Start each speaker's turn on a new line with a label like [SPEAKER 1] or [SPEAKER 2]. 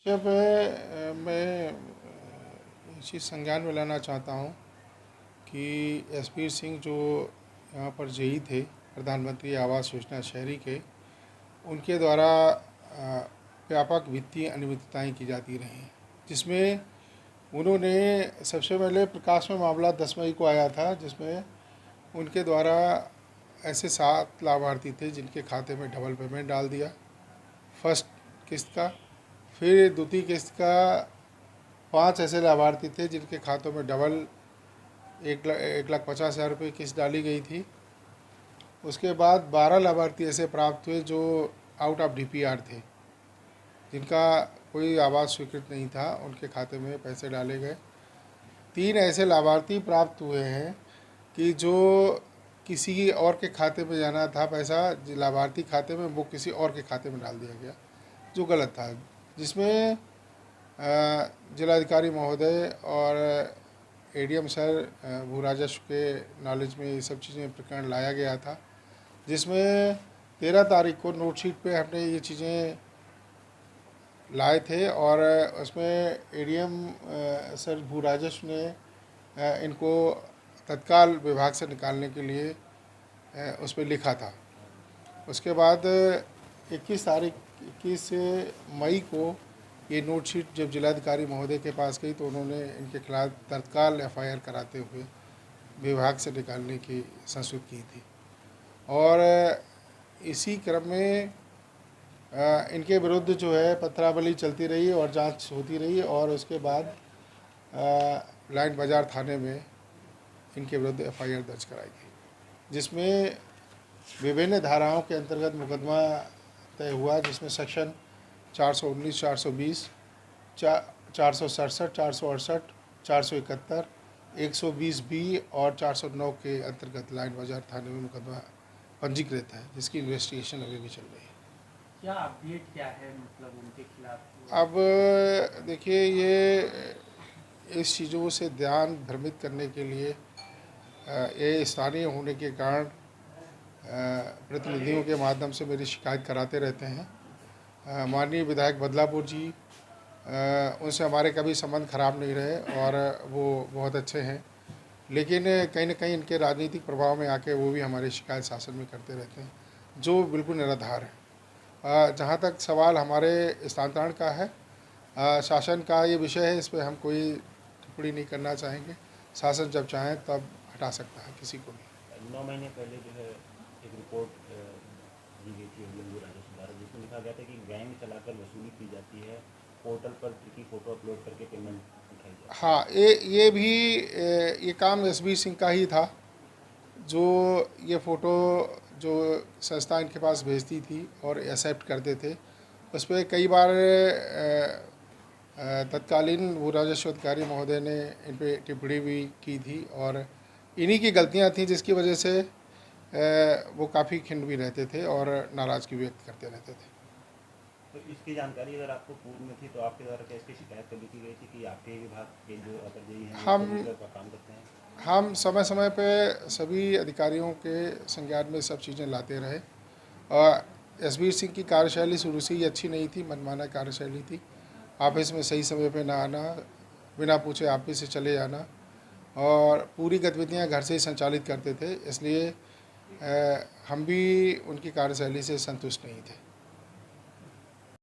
[SPEAKER 1] जब मैं ये चीज़ संज्ञान में लाना चाहता हूँ कि एसपी सिंह जो यहाँ पर जेई थे, प्रधानमंत्री आवास योजना शहरी के, उनके द्वारा व्यापक वित्तीय अनियमितताएं की जाती रही, जिसमें उन्होंने सबसे पहले प्रकाश में मामला 10 मई को आया था, जिसमें उनके द्वारा ऐसे 7 लाभार्थी थे जिनके खाते में डबल पेमेंट डाल दिया फर्स्ट किस्त का। फिर द्वितीय किस्त का 5 ऐसे लाभार्थी थे जिनके खातों में डबल 1,50,000 रुपये किस्त डाली गई थी। उसके बाद 12 लाभार्थी ऐसे प्राप्त हुए जो आउट ऑफ डीपीआर थे, जिनका कोई आवास स्वीकृत नहीं था, उनके खाते में पैसे डाले गए। 3 ऐसे लाभार्थी प्राप्त हुए हैं कि जो किसी और के खाते में जाना था पैसा, लाभार्थी खाते में, वो किसी और के खाते में डाल दिया गया, जो गलत था, जिसमें जिलाधिकारी महोदय और एडीएम सर भू राजस्व के नॉलेज में ये सब चीज़ें प्रकरण लाया गया था, जिसमें 13 तारीख को नोट शीट पे हमने ये चीज़ें लाए थे और उसमें एडीएम सर भू राजस्व ने इनको तत्काल विभाग से निकालने के लिए उस पर लिखा था। उसके बाद 21 मई को ये नोट शीट जब जिलाधिकारी महोदय के पास गई तो उन्होंने इनके खिलाफ तत्काल एफआईआर कराते हुए विभाग से निकालने की संस्तुति की थी। और इसी क्रम में इनके विरुद्ध जो है पत्रावली चलती रही और जांच होती रही और उसके बाद लाइन बाज़ार थाने में इनके विरुद्ध एफआईआर दर्ज कराई गई, जिसमें विभिन्न धाराओं के अंतर्गत मुकदमा तय हुआ, जिसमें सेक्शन 419, 420, 467, 468, 471, 120B और 409 के अंतर्गत लाइन बाज़ार थाने में मुकदमा पंजीकृत है, जिसकी इन्वेस्टिगेशन अभी भी चल रही है।
[SPEAKER 2] क्या अपडेट क्या है, मतलब उनके खिलाफ?
[SPEAKER 1] अब देखिए, ये इस चीज़ों से ध्यान भ्रमित करने के लिए ये स्थानीय होने के कारण प्रतिनिधियों के माध्यम से मेरी शिकायत कराते रहते हैं। माननीय विधायक बदलापुर जी, उनसे हमारे कभी संबंध खराब नहीं रहे और वो बहुत अच्छे हैं, लेकिन कहीं ना कहीं इनके राजनीतिक प्रभाव में आके वो भी हमारी शिकायत शासन में करते रहते हैं, जो बिल्कुल निराधार है। जहाँ तक सवाल हमारे स्थानांतरण का है, शासन का ये विषय है, इस पर हम कोई टिप्पणी नहीं करना चाहेंगे। शासन जब चाहे तब हटा सकता है किसी को भी।
[SPEAKER 3] 9 महीने पहले जो है एक रिपोर्ट दी गई थी भू राजस्व द्वारा, जिसमें लिखा गया था कि गैंग चलाकर वसूली की जाती है, पोर्टल पर की फ़ोटो अपलोड करके पेमेंट उठाई जाती है।
[SPEAKER 1] हाँ, ये भी ये काम एसबी सिंह का ही था, जो ये फ़ोटो जो संस्था इनके पास भेजती थी और एक्सेप्ट करते थे, उस पर कई बार तत्कालीन भू राजस्व अधिकारी महोदय ने इन पर टिप्पणी भी की थी और इन्हीं की गलतियां थीं, जिसकी वजह से वो काफ़ी खिन्न भी रहते थे और नाराज़गी व्यक्त करते रहते थे।
[SPEAKER 3] तो इसकी जानकारी अगर आपको पूर्व में थी तो आपके द्वारा क्या इसकी शिकायत कभी की गई थी कि आपके विभाग के जो अपर जेई हैं
[SPEAKER 1] हम
[SPEAKER 3] काम करते हैं?
[SPEAKER 1] हम समय समय पे सभी अधिकारियों के संज्ञान में सब चीज़ें लाते रहे और एसबीर सिंह की कार्यशैली शुरू से ही अच्छी नहीं थी, मनमाना कार्यशैली थी। ऑफिस में सही समय पे ना आना, बिना पूछे ऑफिस से चले जाना और पूरी गतिविधियां घर से ही संचालित करते थे, इसलिए हम भी उनकी कार्यशैली से संतुष्ट नहीं थे।